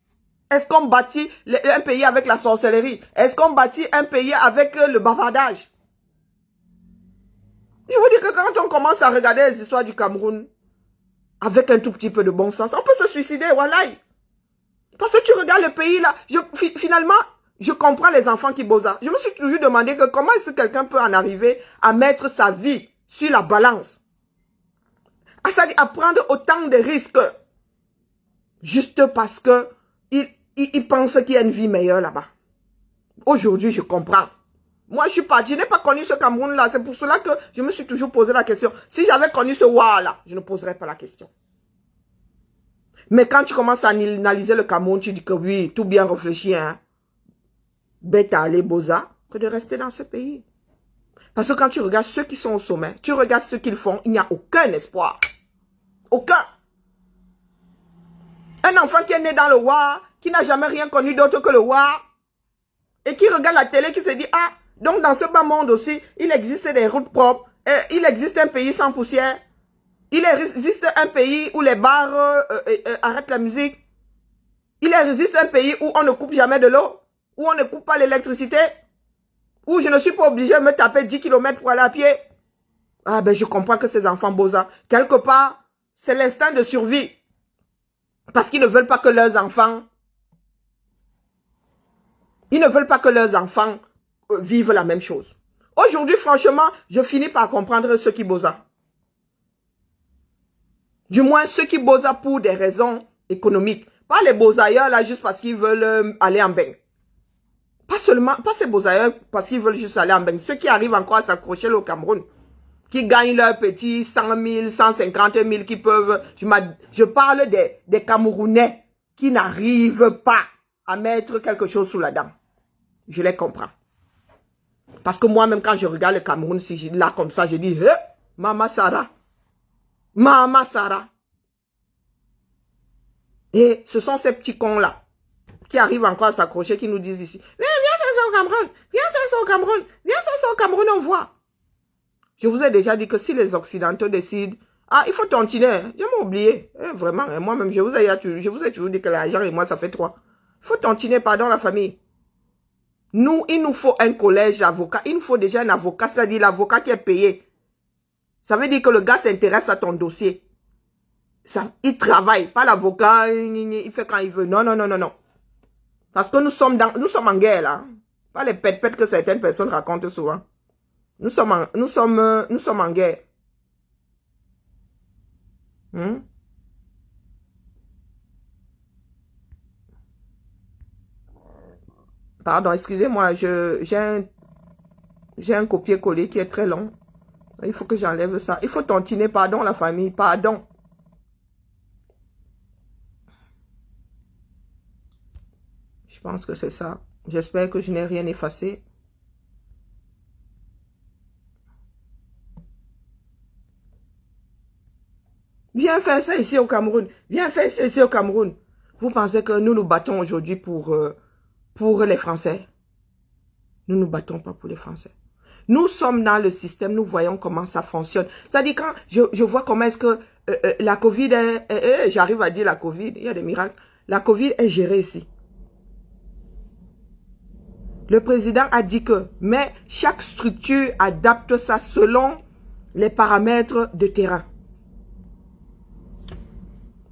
Est-ce qu'on bâtit un pays avec la sorcellerie? Est-ce qu'on bâtit un pays avec le bavardage? Je vous dis que quand on commence à regarder les histoires du Cameroun, avec un tout petit peu de bon sens, on peut se suicider, voilà. Parce que tu regardes le pays là, finalement, je comprends les enfants qui bossent. Je me suis toujours demandé que comment est-ce que quelqu'un peut en arriver à mettre sa vie sur la balance. À prendre autant de risques. Juste parce que il pense qu'il y a une vie meilleure là-bas. Aujourd'hui, je comprends. Moi, je suis parti, je n'ai pas connu ce Cameroun-là. C'est pour cela que je me suis toujours posé la question. Si j'avais connu ce Wa-là, je ne poserais pas la question. Mais quand tu commences à analyser le Cameroun, tu dis que oui, tout bien réfléchi, hein. Bête à aller boza, que de rester dans ce pays. Parce que quand tu regardes ceux qui sont au sommet, tu regardes ce qu'ils font, il n'y a aucun espoir. Aucun. Un enfant qui est né dans le Wa, qui n'a jamais rien connu d'autre que le Wa, et qui regarde la télé, qui se dit, ah, donc dans ce bas monde aussi, il existe des routes propres, il existe un pays sans poussière, il existe un pays où les bars arrêtent la musique, il existe un pays où on ne coupe jamais de l'eau, où on ne coupe pas l'électricité, où je ne suis pas obligé de me taper 10 km pour aller à pied. Ah ben je comprends que ces enfants bosa, quelque part, c'est l'instinct de survie. Parce qu'ils ne veulent pas que leurs enfants, vivent la même chose. Aujourd'hui, franchement, je finis par comprendre ceux qui bosa. Du moins, ceux qui bosa pour des raisons économiques. Pas les beaux ailleurs là, juste parce qu'ils veulent aller en bain. Pas seulement, pas ces beaux ailleurs parce qu'ils veulent juste aller en bain. Ceux qui arrivent encore à s'accrocher au Cameroun, qui gagnent leurs petits 100 000, 150 000, qui peuvent... Je parle des Camerounais qui n'arrivent pas à mettre quelque chose sous la dent. Je les comprends. Parce que moi-même, quand je regarde le Cameroun, si je, là comme ça, je dis, hey, Mama Sarah. Mama Sarah. Et ce sont ces petits cons-là qui arrivent encore à s'accrocher, qui nous disent ici, viens faire ça au Cameroun, viens faire ça au Cameroun, viens faire ça au Cameroun, on voit. Je vous ai déjà dit que si les Occidentaux décident, ah, il faut tontiner, je m'ai oublié, vraiment, moi-même, je vous ai toujours dit que l'argent et moi, ça fait 3. Il faut tontiner, pardon, la famille. Nous, il nous faut un collège d'avocats, il nous faut déjà un avocat, c'est-à-dire l'avocat qui est payé. Ça veut dire que le gars s'intéresse à ton dossier. Ça, il travaille, pas l'avocat, il fait quand il veut. Non, non, non, non, non. Parce que nous sommes en guerre, là. Pas les pètes que certaines personnes racontent souvent. Nous sommes en guerre. Pardon, excusez-moi, j'ai un copier-coller qui est très long. Il faut que j'enlève ça. Il faut tontiner, pardon la famille, pardon. Je pense que c'est ça. J'espère que je n'ai rien effacé. Viens faire ça ici au Cameroun. Viens faire ça ici au Cameroun. Vous pensez que nous nous battons aujourd'hui pour les Français? Nous ne nous battons pas pour les Français. Nous sommes dans le système, nous voyons comment ça fonctionne. C'est-à-dire quand je vois comment est-ce que la Covid est, j'arrive à dire la Covid, il y a des miracles. La Covid est gérée ici. Le président a dit que, mais chaque structure adapte ça selon les paramètres de terrain.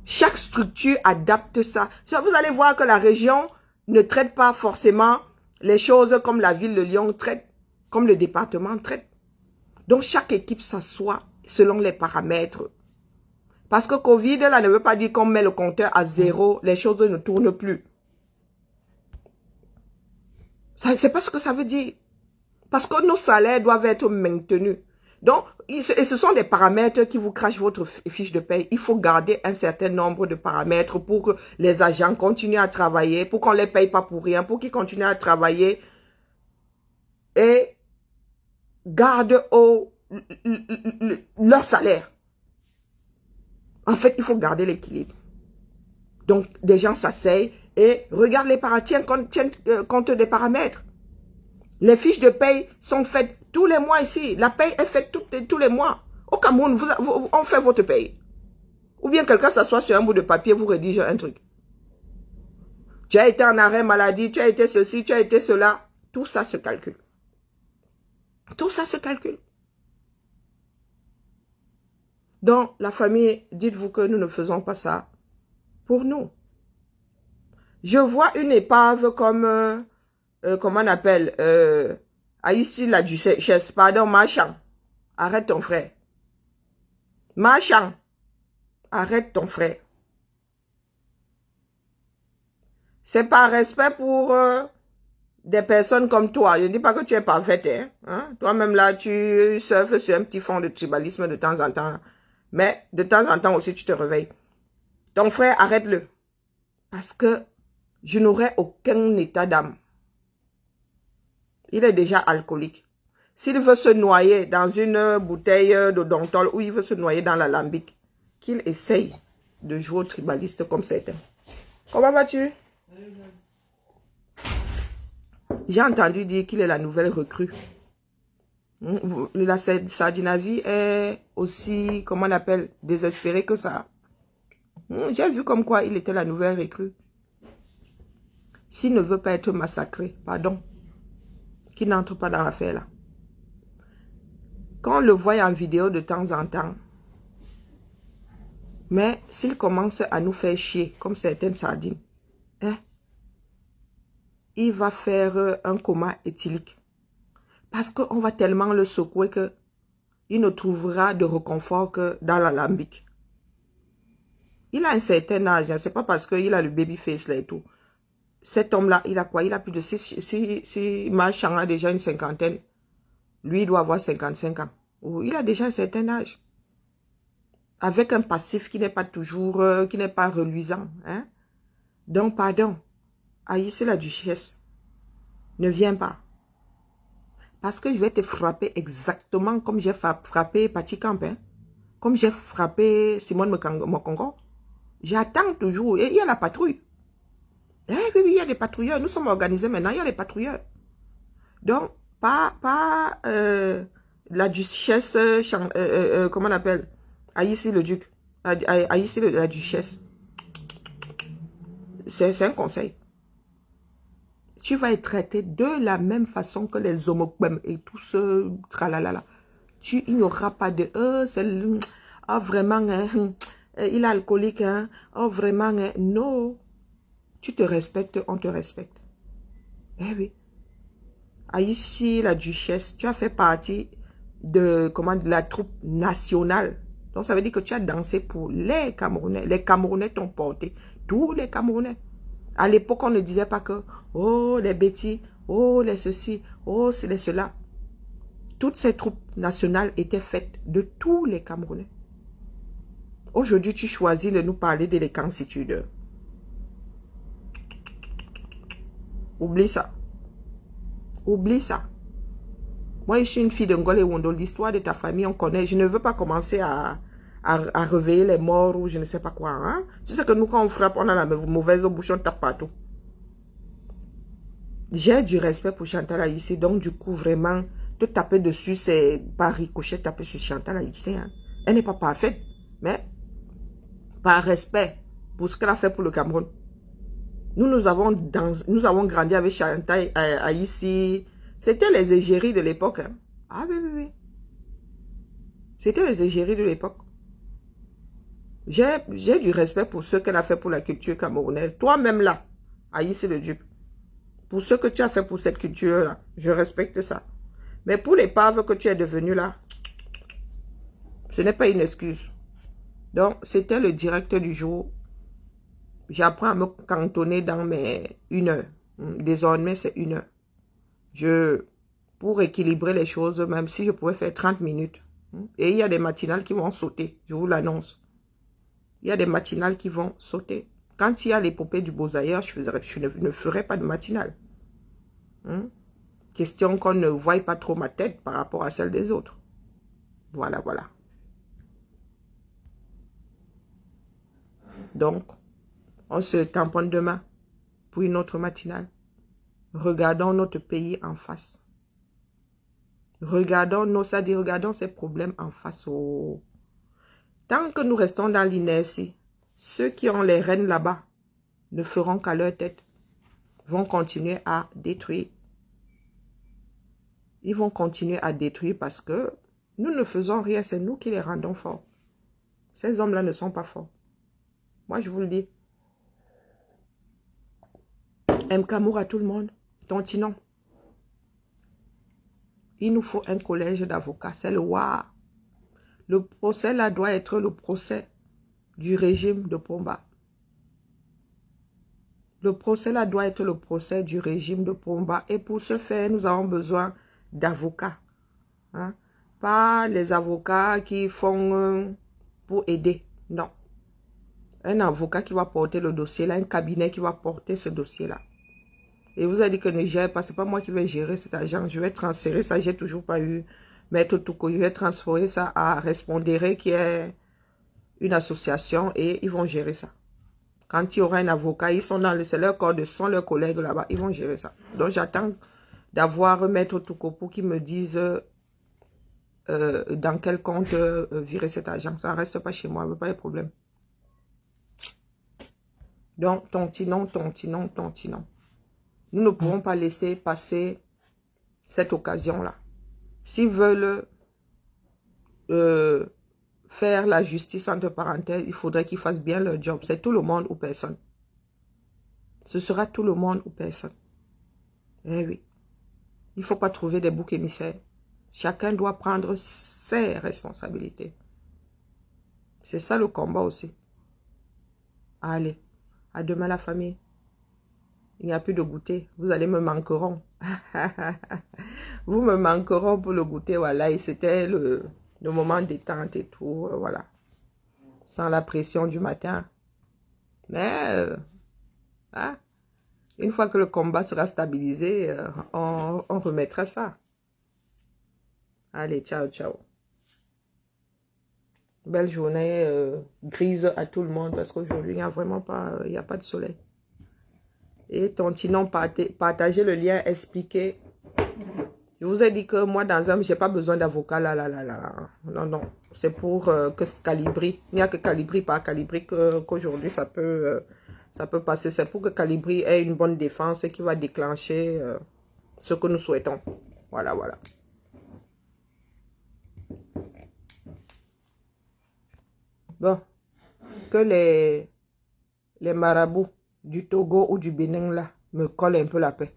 Chaque structure adapte ça. Vous allez voir que la région ne traite pas forcément les choses comme la ville de Lyon traite, comme le département traite. Donc, chaque équipe s'assoit selon les paramètres. Parce que Covid, là, ne veut pas dire qu'on met le compteur à 0, les choses ne tournent plus. C'est pas ce que ça veut dire. Parce que nos salaires doivent être maintenus. Donc, et ce sont des paramètres qui vous crachent votre fiche de paye. Il faut garder un certain nombre de paramètres pour que les agents continuent à travailler, pour qu'on ne les paye pas pour rien, pour qu'ils continuent à travailler et gardent leur salaire. En fait, il faut garder l'équilibre. Donc, des gens s'asseyent et regardent les paramètres, tiennent compte des paramètres. Les fiches de paye sont faites tous les mois ici. La paye est faite tous les mois. Au Cameroun, on fait votre paye. Ou bien quelqu'un s'assoit sur un bout de papier, vous rédige un truc. Tu as été en arrêt maladie, tu as été ceci, tu as été cela. Tout ça se calcule. Tout ça se calcule. Donc, la famille, dites-vous que nous ne faisons pas ça pour nous. Je vois une épave comme... comment on appelle, ici la duchesse, pardon, Marchand, arrête ton frère. Marchand, arrête ton frère. C'est par respect pour des personnes comme toi. Je ne dis pas que tu es parfaite, hein? Toi-même là, tu surfes sur un petit fond de tribalisme de temps en temps. Mais de temps en temps aussi, tu te réveilles. Ton frère, arrête-le. Parce que je n'aurai aucun état d'âme. Il est déjà alcoolique. S'il veut se noyer dans une bouteille de Dontol ou il veut se noyer dans l'alambic, qu'il essaye de jouer au tribaliste comme certains. Comment vas-tu? J'ai entendu dire qu'il est la nouvelle recrue. La Sardinavie est aussi, comment on appelle, désespérée que ça. J'ai vu comme quoi il était la nouvelle recrue. S'il ne veut pas être massacré, pardon, qu'il n'entre pas dans l'affaire là. Quand on le voit en vidéo de temps en temps, mais s'il commence à nous faire chier, comme certaines sardines, il va faire un coma éthylique. Parce qu'on va tellement le secouer qu'il ne trouvera de réconfort que dans l'alambic. Il a un certain âge, hein. C'est pas parce qu'il a le baby face là et tout. Cet homme-là, il a quoi? Il a plus de 6 machin, a déjà une cinquantaine. Lui, il doit avoir 55 ans. Il a déjà un certain âge. Avec un passif qui n'est pas toujours, qui n'est pas reluisant. Hein? Donc, pardon. Haïssez la duchesse. Ne viens pas. Parce que je vais te frapper exactement comme j'ai frappé Pati Camp. Hein? Comme j'ai frappé Simone Mokongo. J'attends toujours. Et il y a la patrouille. Eh oui, oui, il y a des patrouilleurs. Nous sommes organisés maintenant. Il y a des patrouilleurs. Donc, pas la duchesse, comment on appelle? Haïssi le duc. Haïssi la duchesse. C'est un conseil. Tu vas être traité de la même façon que les homophobes et tout ce tralalala. Il n'y aura pas de oh, vraiment, hein, il est alcoolique, hein, oh, vraiment, hein. Non. Tu te respectes, on te respecte. Eh oui. Haïssi, la duchesse, tu as fait partie de la troupe nationale. Donc, ça veut dire que tu as dansé pour les Camerounais. Les Camerounais t'ont porté. Tous les Camerounais. À l'époque, on ne disait pas que, oh, les bêtis, oh, les ceci, oh, c'est les cela. Toutes ces troupes nationales étaient faites de tous les Camerounais. Aujourd'hui, tu choisis de nous parler de l'écancitude. Oublie ça. Oublie ça. Moi, je suis une fille de Ngole Wondo. L'histoire de ta famille, on connaît. Je ne veux pas commencer à réveiller les morts ou je ne sais pas quoi. Hein? Tu sais que nous, quand on frappe, on a la mauvaise bouche, on tape partout. J'ai du respect pour Chantal ici. Donc, du coup, vraiment, te taper dessus, c'est pas ricochet taper sur Chantal ici. Hein? Elle n'est pas parfaite. Mais, par respect pour ce qu'elle a fait pour le Cameroun. Nous avons grandi avec Chantal ici. C'était les égéries de l'époque. Hein? Ah oui, oui, oui. C'était les égéries de l'époque. J'ai du respect pour ce qu'elle a fait pour la culture camerounaise. Toi-même là, Haïssi le Duc. Pour ce que tu as fait pour cette culture-là, je respecte ça. Mais pour l'épave que tu es devenu là, ce n'est pas une excuse. Donc, c'était le direct du jour. J'apprends à me cantonner dans mes 1 heure. Désormais, c'est 1 heure. Pour équilibrer les choses, même si je pouvais faire 30 minutes. Et il y a des matinales qui vont sauter, je vous l'annonce. Il y a des matinales qui vont sauter. Quand il y a l'épopée du Beaux-Ailleurs, je ne ferai pas de matinale. Question qu'on ne voie pas trop ma tête par rapport à celle des autres. Voilà, voilà. Donc, on se tamponne demain pour une autre matinale. Regardons notre pays en face. Regardons ces problèmes en face. Oh. Tant que nous restons dans l'inertie, ceux qui ont les rênes là-bas ne feront qu'à leur tête. Vont continuer à détruire. Ils vont continuer à détruire parce que nous ne faisons rien, c'est nous qui les rendons forts. Ces hommes-là ne sont pas forts. Moi, je vous le dis. M'Kamour à tout le monde. Tontinon. Il nous faut un collège d'avocats. C'est le WAR. Le procès là doit être le procès du régime de Pomba. Le procès là doit être le procès du régime de Pomba. Et pour ce faire, nous avons besoin d'avocats. Hein? Pas les avocats qui font pour aider. Non. Un avocat qui va porter le dossier là, un cabinet qui va porter ce dossier là. Et vous avez dit que ne gère pas, c'est pas moi qui vais gérer cet argent. Je vais transférer ça, j'ai toujours pas eu Maître Touko. Je vais transférer ça à Respondere qui est une association et ils vont gérer ça. Quand il y aura un avocat, ils sont dans c'est leur corps de sont leurs collègues là-bas, ils vont gérer ça. Donc j'attends d'avoir Maître Touko pour qu'ils me disent dans quel compte virer cet argent. Ça ne reste pas chez moi, il n'y a pas de problème. Donc, tontinon. Nous ne pouvons pas laisser passer cette occasion-là. S'ils veulent faire la justice entre parenthèses, il faudrait qu'ils fassent bien leur job. C'est tout le monde ou personne. Ce sera tout le monde ou personne. Eh oui. Il ne faut pas trouver des boucs émissaires. Chacun doit prendre ses responsabilités. C'est ça le combat aussi. Allez, à demain la famille. Il n'y a plus de goûter. Vous allez me manqueront. Vous me manqueront pour le goûter. Voilà, et c'était le moment détente et tout. Voilà. Sans la pression du matin. Mais, hein, une fois que le combat sera stabilisé, on remettra ça. Allez, ciao, ciao. Belle journée grise à tout le monde parce qu'aujourd'hui, il n'y a vraiment pas, il n'y a pas de soleil. Et tontinon, partagez le lien, expliquez. Je vous ai dit que moi, dans un, je n'ai pas besoin d'avocat, là. Non, non. C'est pour que Calibri, il n'y a que Calibri par Calibri qu'aujourd'hui, ça peut passer. C'est pour que Calibri ait une bonne défense et qui va déclencher ce que nous souhaitons. Voilà, voilà. Bon, que les marabouts du Togo ou du Bénin, là, me collent un peu la paix.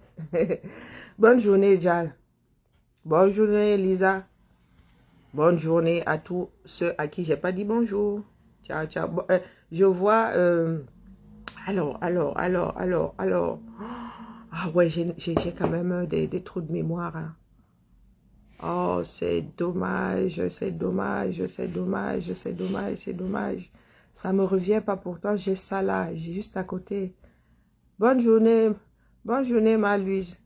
Bonne journée, Jal. Bonne journée, Lisa. Bonne journée à tous ceux à qui j'ai pas dit bonjour. Ciao, ciao. Bon, je vois... Alors. Ah ouais, j'ai quand même des trous de mémoire. Hein. Oh, c'est dommage. Ça me revient pas, pourtant j'ai ça là, j'ai juste à côté. Bonne journée ma Louise.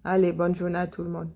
Allez, bonne journée à tout le monde.